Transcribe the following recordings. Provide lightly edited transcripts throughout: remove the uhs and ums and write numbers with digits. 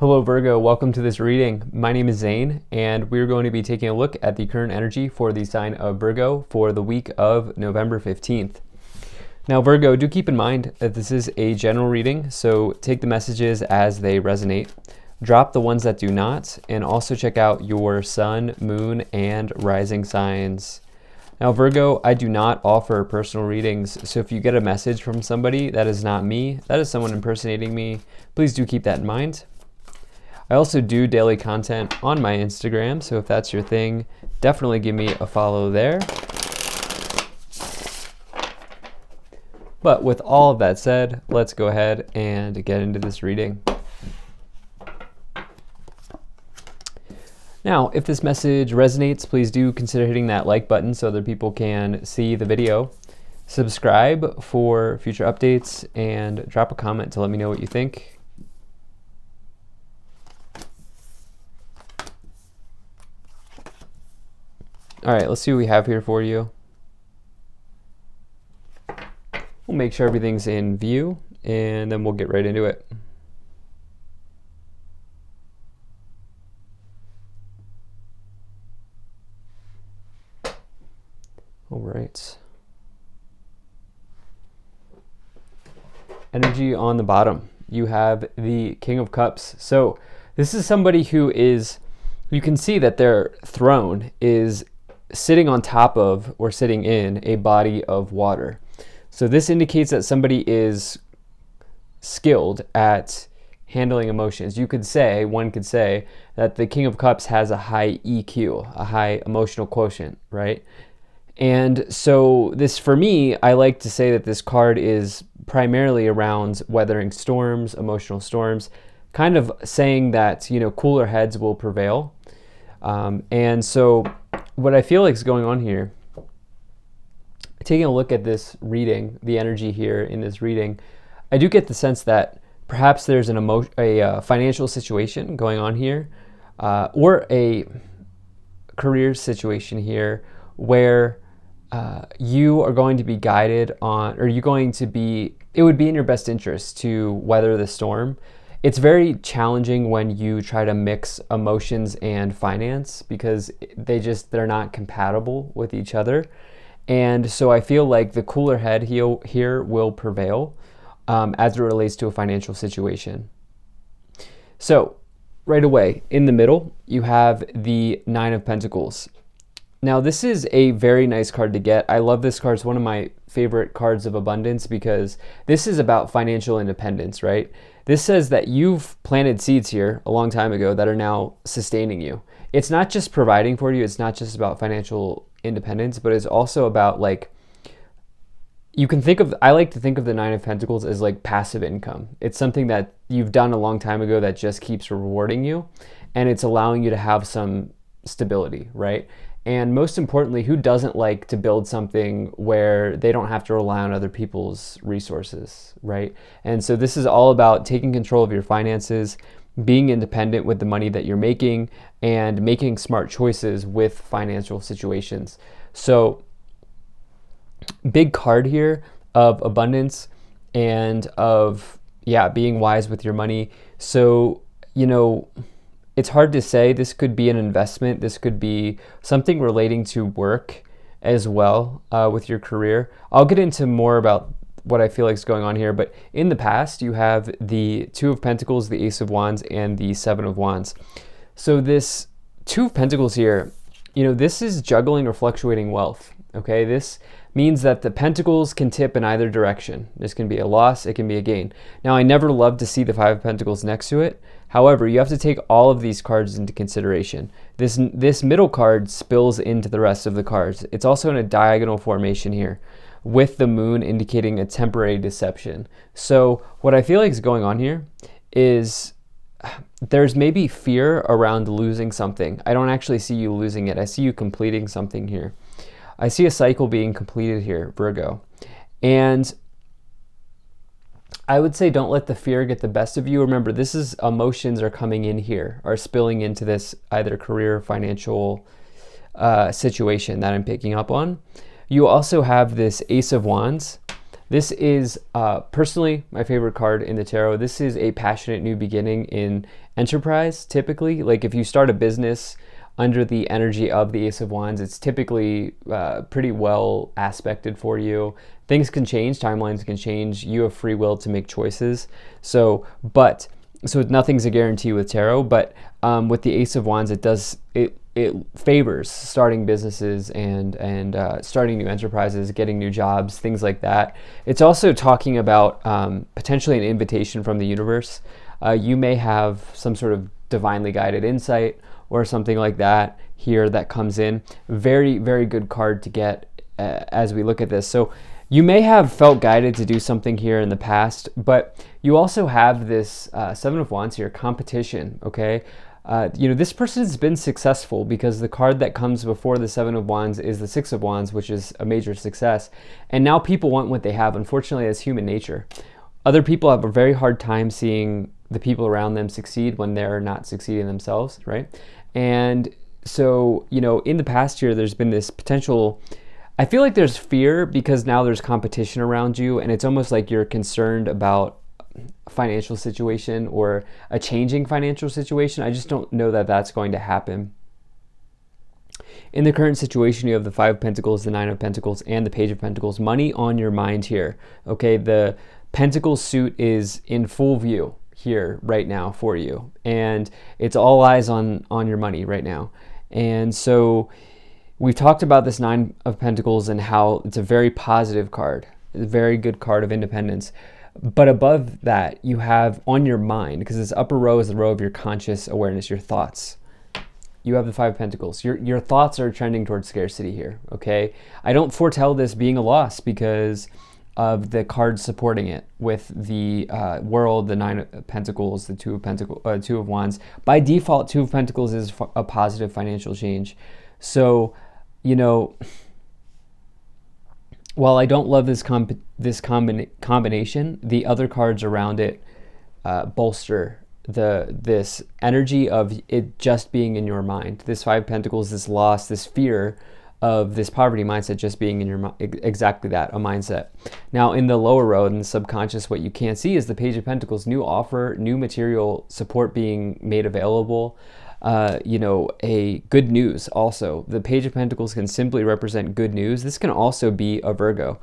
Hello Virgo, welcome to this reading. My name is Zane, and we're going to be taking a look at the current energy for the sign of Virgo for the week of November 15th. Now Virgo, do keep in mind that this is a general reading, so take the messages as they resonate. Drop the ones that do not, and also check out your sun, moon, and rising signs. Now Virgo, I do not offer personal readings, so if you get a message from somebody that is not me, that is someone impersonating me, please do keep that in mind. I also do daily content on my Instagram, so if that's your thing, definitely give me a follow there. But with all of that said, let's go ahead and get into this reading. Now, if this message resonates, please do consider hitting that like button so other people can see the video. Subscribe for future updates and drop a comment to let me know what you think. All right, let's see what we have here for you. We'll make sure everything's in view and then we'll get right into it. All right. Energy on the bottom. You have the King of Cups. So this is somebody who is, you can see that their throne is sitting on top of or sitting in a body of water. So this indicates that somebody is skilled at handling emotions. One could say that the King of Cups has a high EQ, a high emotional quotient, right? And so this, for me, I like to say that this card is primarily around weathering storms, emotional storms, kind of saying that, cooler heads will prevail. And so what I feel like is going on here, taking a look at this reading, the energy here in this reading, I do get the sense that perhaps there's a financial situation going on here, or a career situation here where you are going to be guided on, or it would be in your best interest to weather the storm. It's very challenging when you try to mix emotions and finance because they're not compatible with each other. And so I feel like the cooler head here will prevail as it relates to a financial situation. So right away, in the middle, you have the Nine of Pentacles. Now, this is a very nice card to get. I love this card. It's one of my favorite cards of abundance because this is about financial independence, right? This says that you've planted seeds here a long time ago that are now sustaining you. It's not just providing for you. It's not just about financial independence, but it's also about I like to think of the Nine of Pentacles as like passive income. It's something that you've done a long time ago that just keeps rewarding you, and it's allowing you to have some stability, right? And most importantly, who doesn't like to build something where they don't have to rely on other people's resources, right? And so this is all about taking control of your finances, being independent with the money that you're making, and making smart choices with financial situations. So big card here of abundance and of, being wise with your money. So, it's hard to say. This could be an investment. This could be something relating to work as well with your career. I'll get into more about what I feel like is going on here, but in the past, you have the Two of Pentacles, the Ace of Wands, and the Seven of Wands. So this Two of Pentacles here, this is juggling or fluctuating wealth, okay? This means that the pentacles can tip in either direction. This can be a loss, it can be a gain. Now, I never love to see the Five of Pentacles next to it. However, you have to take all of these cards into consideration. This middle card spills into the rest of the cards. It's also in a diagonal formation here, with the moon indicating a temporary deception. So what I feel like is going on here is there's maybe fear around losing something. I don't actually see you losing it. I see you completing something here. I see a cycle being completed here, Virgo. And I would say don't let the fear get the best of you. Remember, this is emotions are coming in here, are spilling into this either career or financial situation that I'm picking up on. You also have this Ace of Wands This is personally my favorite card in the tarot. This is a passionate new beginning in enterprise, typically. Like if you start a business under the energy of the Ace of Wands, it's typically pretty well aspected for you. Things can change, timelines can change. You have free will to make choices. So nothing's a guarantee with tarot, but with the Ace of Wands, it favors starting businesses and starting new enterprises, getting new jobs, things like that. It's also talking about potentially an invitation from the universe. You may have some sort of divinely guided insight or something like that here that comes in. Very, very good card to get as we look at this. So you may have felt guided to do something here in the past, but you also have this Seven of Wands here, competition, okay? This person has been successful because the card that comes before the Seven of Wands is the Six of Wands, which is a major success. And now people want what they have. Unfortunately, that's human nature. Other people have a very hard time seeing the people around them succeed when they're not succeeding themselves, right? And so, in the past year, there's been this potential, I feel like there's fear because now there's competition around you, and it's almost like you're concerned about a financial situation or a changing financial situation. I just don't know that that's going to happen. In the current situation, you have the Five of Pentacles, the Nine of Pentacles, and the Page of Pentacles. Money on your mind here, okay? The Pentacles suit is in full view here right now for you, and it's all eyes on your money right now. And so we've talked about this Nine of Pentacles and how it's a very positive card, a very good card of independence. But above that, you have on your mind, because this upper row is the row of your conscious awareness, your thoughts. You have the Five of Pentacles. Your thoughts are trending towards scarcity here, okay? I don't foretell this being a loss because of the cards supporting it with the World, the Nine of Pentacles, the Two of Wands. By default, Two of Pentacles is a positive financial change. So, while I don't love this combination, the other cards around it bolster this energy of it just being in your mind. This Five of Pentacles, this loss, this fear of this poverty mindset just being in your mind, exactly that, a mindset. Now in the lower row, in the subconscious, what you can't see is the Page of Pentacles, new offer, new material support being made available. A good news also. The Page of Pentacles can simply represent good news. This can also be a Virgo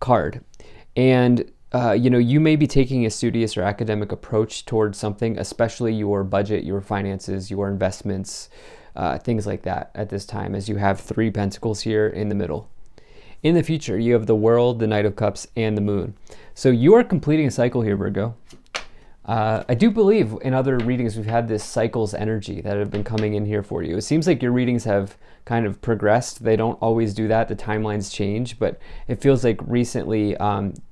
card. And, you may be taking a studious or academic approach towards something, especially your budget, your finances, your investments, things like that at this time, as you have Three Pentacles here in the middle. In the future, you have the World, the Knight of Cups, and the Moon. So you are completing a cycle here, Virgo. I do believe in other readings we've had this cycles energy that have been coming in here for you. It seems like your readings have kind of progressed. They don't always do that. The timelines change, but it feels like recently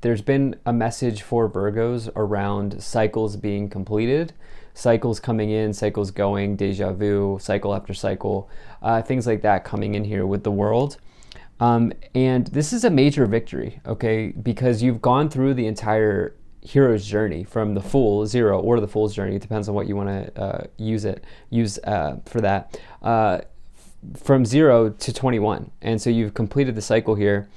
there's been a message for Virgos around cycles being completed, cycles coming in, cycles going, deja vu, cycle after cycle, things like that coming in here with the World. And this is a major victory, okay, because you've gone through the entire hero's journey from the Fool, Zero, or the Fool's journey. It depends on what you want to use for that. From 0 to 21. And so you've completed the cycle here.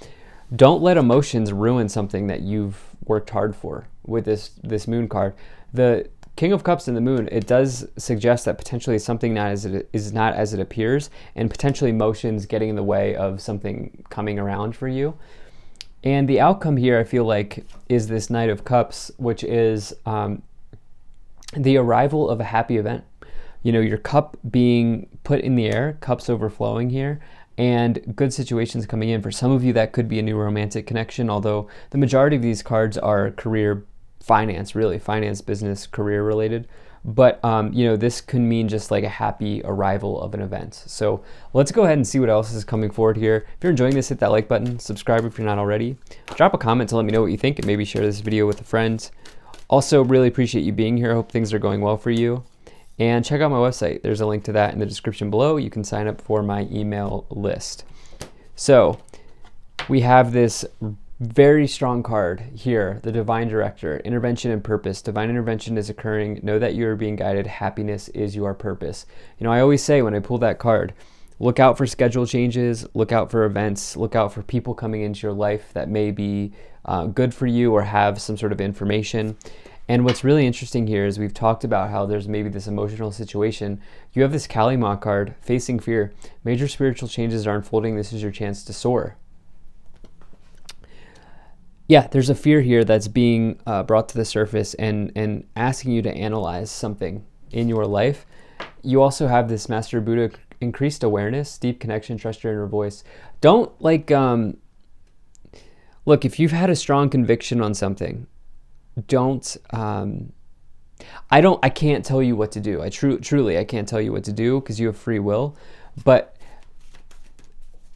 Don't let emotions ruin something that you've worked hard for with this Moon card. The King of Cups and the Moon, it does suggest that potentially something is not as it appears, and potentially emotions getting in the way of something coming around for you. And the outcome here, I feel like, is this Knight of Cups, which is the arrival of a happy event. Your cup being put in the air, cups overflowing here, and good situations coming in. For some of you, that could be a new romantic connection, although the majority of these cards are career, finance, business, career related. But, this could mean just like a happy arrival of an event. So let's go ahead and see what else is coming forward here. If you're enjoying this, hit that like button, subscribe if you're not already. Drop a comment to let me know what you think and maybe share this video with a friend. Also, really appreciate you being here. I hope things are going well for you. And check out my website. There's a link to that in the description below. You can sign up for my email list. So we have this very strong card here, the Divine Director, intervention and purpose. Divine intervention is occurring. Know that you are being guided. Happiness is your purpose. I always say when I pull that card, Look out for schedule changes, look out for events, look out for people coming into your life that may be good for you or have some sort of information. And what's really interesting here is we've talked about how there's maybe this emotional situation. You have this Kalima card, facing fear. Major spiritual changes are unfolding. This is your chance to soar. Yeah, there's a fear here that's being brought to the surface and asking you to analyze something in your life. You also have this Master Buddha, increased awareness, deep connection, trust your inner voice. Don't look, if you've had a strong conviction on something, don't, I can't tell you what to do. Truly, I can't tell you what to do because you have free will, but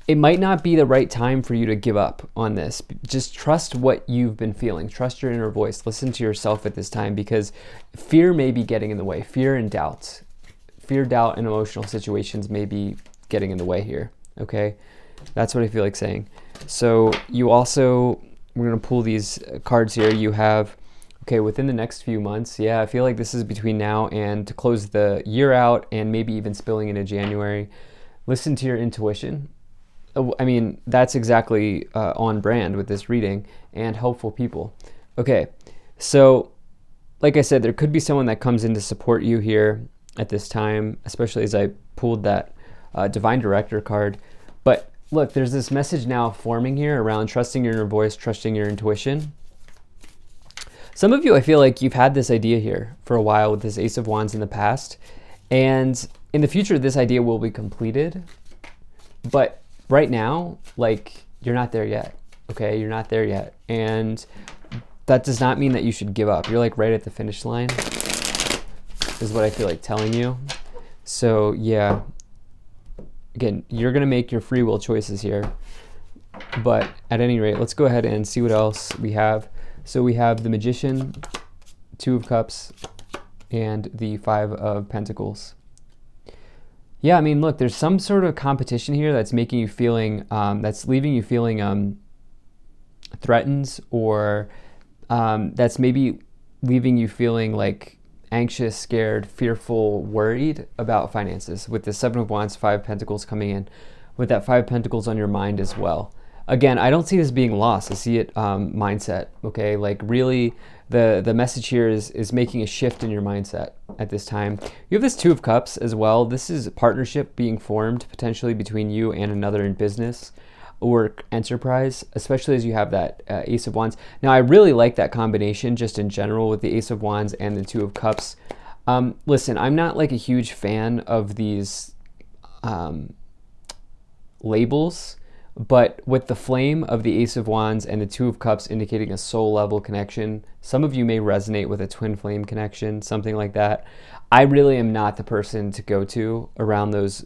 it might not be the right time for you to give up on this. Just trust what you've been feeling. Trust your inner voice. Listen to yourself at this time because fear may be getting in the way. Fear and doubt. Fear, doubt, and emotional situations may be getting in the way here, okay? That's what I feel like saying. So you also, we're going to pull these cards here. You have, okay, within the next few months, yeah, I feel like this is between now and to close the year out and maybe even spilling into January. Listen to your intuition. I mean, that's exactly on brand with this reading, and helpful people. Okay, so like I said, there could be someone that comes in to support you here at this time, especially as I pulled that Divine Director card. But look, there's this message now forming here around trusting your inner voice, trusting your intuition. Some of you, I feel like you've had this idea here for a while with this Ace of Wands in the past, and in the future, this idea will be completed. But right now, like, you're not there yet, okay? You're not there yet. And that does not mean that you should give up. You're like right at the finish line, is what I feel like telling you. So yeah, again, you're gonna make your free will choices here. But at any rate, let's go ahead and see what else we have. So we have the Magician, Two of Cups, and the Five of Pentacles. Yeah, I mean, look, there's some sort of competition here that's making you feeling, that's leaving you feeling threatened, or that's maybe leaving you feeling like anxious, scared, fearful, worried about finances. With the Seven of Wands, Five of Pentacles coming in, with that Five of Pentacles on your mind as well. Again, I don't see this being lost. I see it mindset, okay? Like really, the message here is making a shift in your mindset at this time. You have this Two of Cups as well. This is a partnership being formed potentially between you and another in business or enterprise, especially as you have that Ace of Wands. Now, I really like that combination just in general with the Ace of Wands and the Two of Cups. Listen, I'm not like a huge fan of these labels, but with the flame of the Ace of Wands and the Two of Cups indicating a soul level connection, some of you may resonate with a twin flame connection, something like that. I really am not the person to go to around those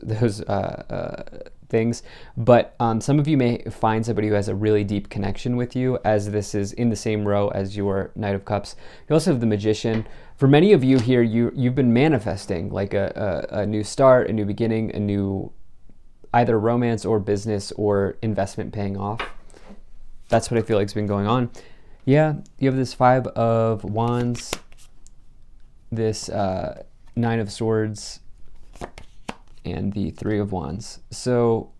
things, but some of you may find somebody who has a really deep connection with you, as this is in the same row as your Knight of Cups. You also have the Magician. For many of you here, you've been manifesting like a new start, a new beginning, a new either romance or business or investment paying off. That's what I feel like has been going on. Yeah, you have this Five of Wands, this Nine of Swords, and the Three of Wands. So,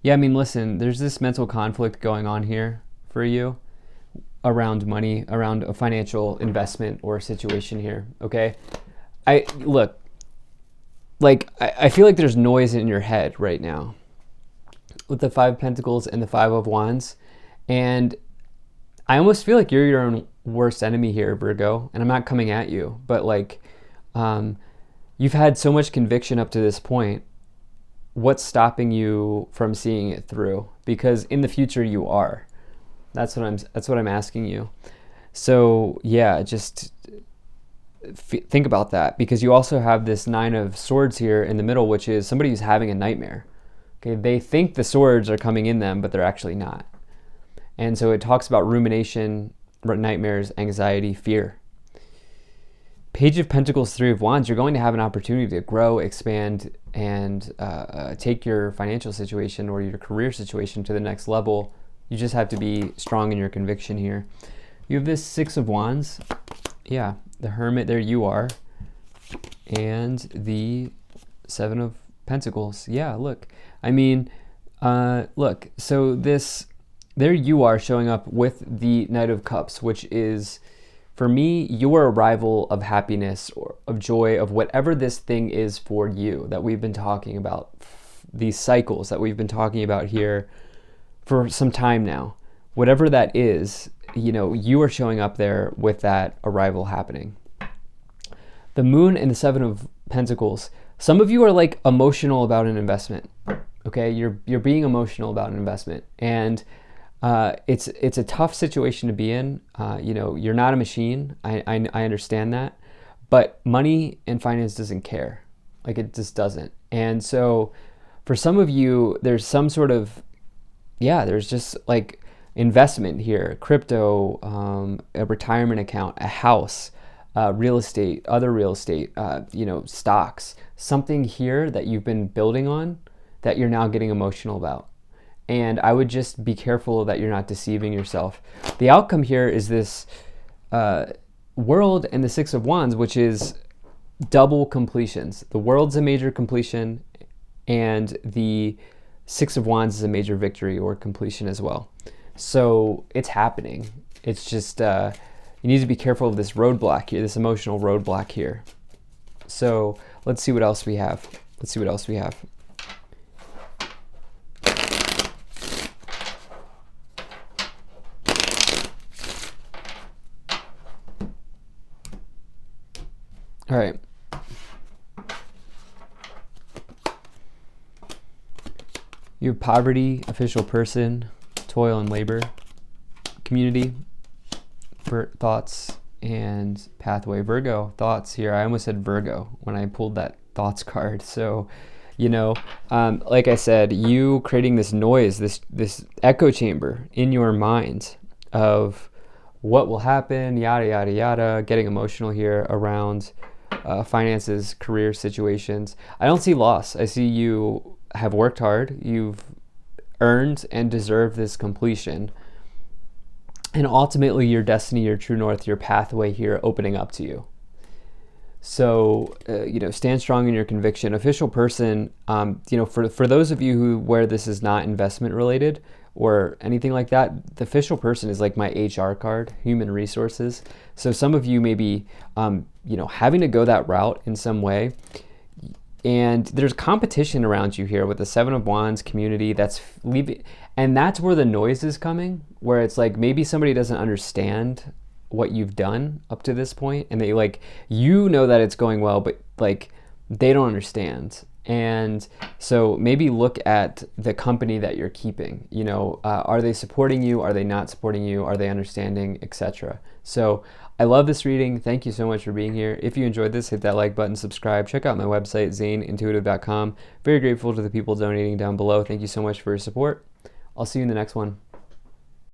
yeah, I mean, listen, there's this mental conflict going on here for you around money, around a financial investment or situation here, okay? I feel like there's noise in your head right now with the Five of Pentacles and the Five of Wands. And I almost feel like you're your own worst enemy here, Virgo. And I'm not coming at you, but like, you've had so much conviction up to this point. What's stopping you from seeing it through? Because in the future you are. That's what I'm asking you. So yeah, just think about that, because you also have this Nine of Swords here in the middle, which is somebody who's having a nightmare. Okay, they think the swords are coming in them, but they're actually not. And so it talks about rumination, nightmares, anxiety, fear. Page of Pentacles, Three of Wands, you're going to have an opportunity to grow, expand, and take your financial situation or your career situation to the next level. You just have to be strong in your conviction here. You have this Six of Wands. Yeah, the Hermit, there you are. And the Seven of Pentacles. Yeah, look. I mean, look. So this, there you are showing up with the Knight of Cups, which is, for me, your arrival of happiness or of joy, of whatever this thing is for you that we've been talking about, these cycles that we've been talking about here for some time now. Whatever that is, you know, you are showing up there with that arrival happening. The Moon and the Seven of Pentacles. Some of you are like emotional about an investment. Okay, you're being emotional about an investment, and it's a tough situation to be in. You know, you're not a machine. I understand that, but money and finance doesn't care. Like, it just doesn't. And so, for some of you, there's some sort of, yeah, there's just like investment here, crypto, a retirement account, a house, real estate, other real estate, you know, stocks, something here that you've been building on that you're now getting emotional about. And I would just be careful that you're not deceiving yourself. The outcome here is this World and the Six of Wands, which is double completions. The World's a major completion, and the Six of Wands is a major victory or completion as well. So it's happening. It's just, you need to be careful of this roadblock here, this emotional roadblock here. So let's see what else we have. Let's see what else we have. All right. You have poverty, official person, toil and labor, community, thoughts, and pathway. Virgo, thoughts here. I almost said Virgo when I pulled that thoughts card. So, you know, like I said, you creating this noise, this echo chamber in your mind of what will happen, yada, yada, yada, getting emotional here around finances, career situations. I don't see loss. I see you have worked hard. You've earned and deserved this completion. And ultimately your destiny, your true north, your pathway here opening up to you. So, you know, stand strong in your conviction. Official person, you know, for those of you where this is not investment related or anything like that, the official person is like my HR card, human resources. So some of you may be, you know, having to go that route in some way. And there's competition around you here with the Seven of Wands community that's leaving. And that's where the noise is coming, where it's like maybe somebody doesn't understand what you've done up to this point, and they like, you know that it's going well, but like they don't understand. And so maybe look at the company that you're keeping. You know, are they supporting you? Are they not supporting you? Are they understanding, etc.? So I love this reading. Thank you so much for being here. If you enjoyed this, hit that like button, subscribe, check out my website, zaneintuitive.com. Very grateful to the people donating down below. Thank you so much for your support. I'll see you in the next one.